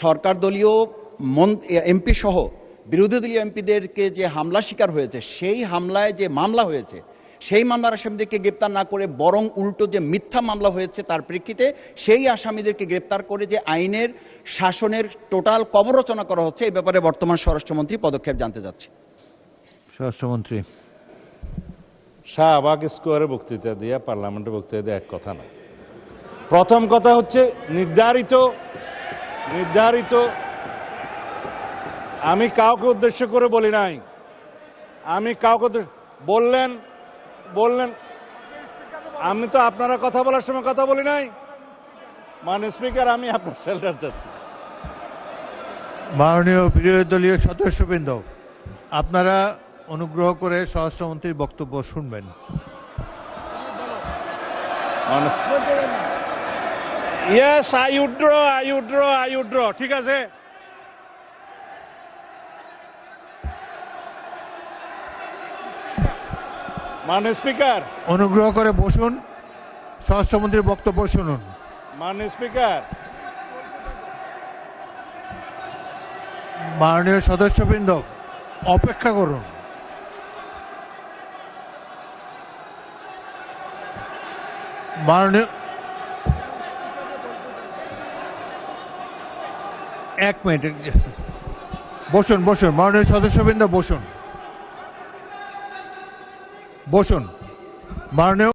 সরকার দলীয় এমপি সহ বিরোধী দলীয় এমপিদেরকে যে হামলা শিকার হয়েছে, সেই হামলায় যে মামলা হয়েছে, সেই মামলার আসামিদেরকে গ্রেপ্তার না করে বরং উল্টো যে মিথ্যা মামলা হয়েছে তার প্রেক্ষিতে সেই আসামিদেরকে গ্রেপ্তার করে যে আইনের শাসনের টোটাল কবরচনা করা হচ্ছে, এই ব্যাপারে বর্তমান স্বরাষ্ট্রমন্ত্রী পদক্ষেপ জানতে যাচ্ছে। স্বরাষ্ট্রমন্ত্রী। শাহবাগ স্কোয়ারে বক্তৃতা দিয়ে পার্লামেন্টে বক্তৃতা দিয়ে এক কথা না। প্রথম কথা হচ্ছে নির্ধারিত আমি কাউকে উদ্দেশ্য করে বলি নাই, আমি কাউকে বললেন আমি তো আপনারা কথা বলার সময় কথা বলি নাই। মাননীয় স্পিকার, আমি আপনার শেল্টার চাচ্ছি। মাননীয় বিরোধী দলীয় সদস্যবৃন্দ, আপনারা অনুগ্রহ করে স্বরাষ্ট্রমন্ত্রীর বক্তব্য শুনবেন। Yes, I Woodrow. ঠিক আছে, মাননীয় স্পিকার, অনুগ্রহ করে বসুন, স্বরাষ্ট্রমন্ত্রীর বক্তব্য শুনুন। মাননীয় স্পিকার, মাননীয় সদস্যবৃন্দ, অপেক্ষা করুন। মাননীয়, এক মিনিট বসুন। মাননীয় সদস্যবৃন্দ বসুন। মাননীয়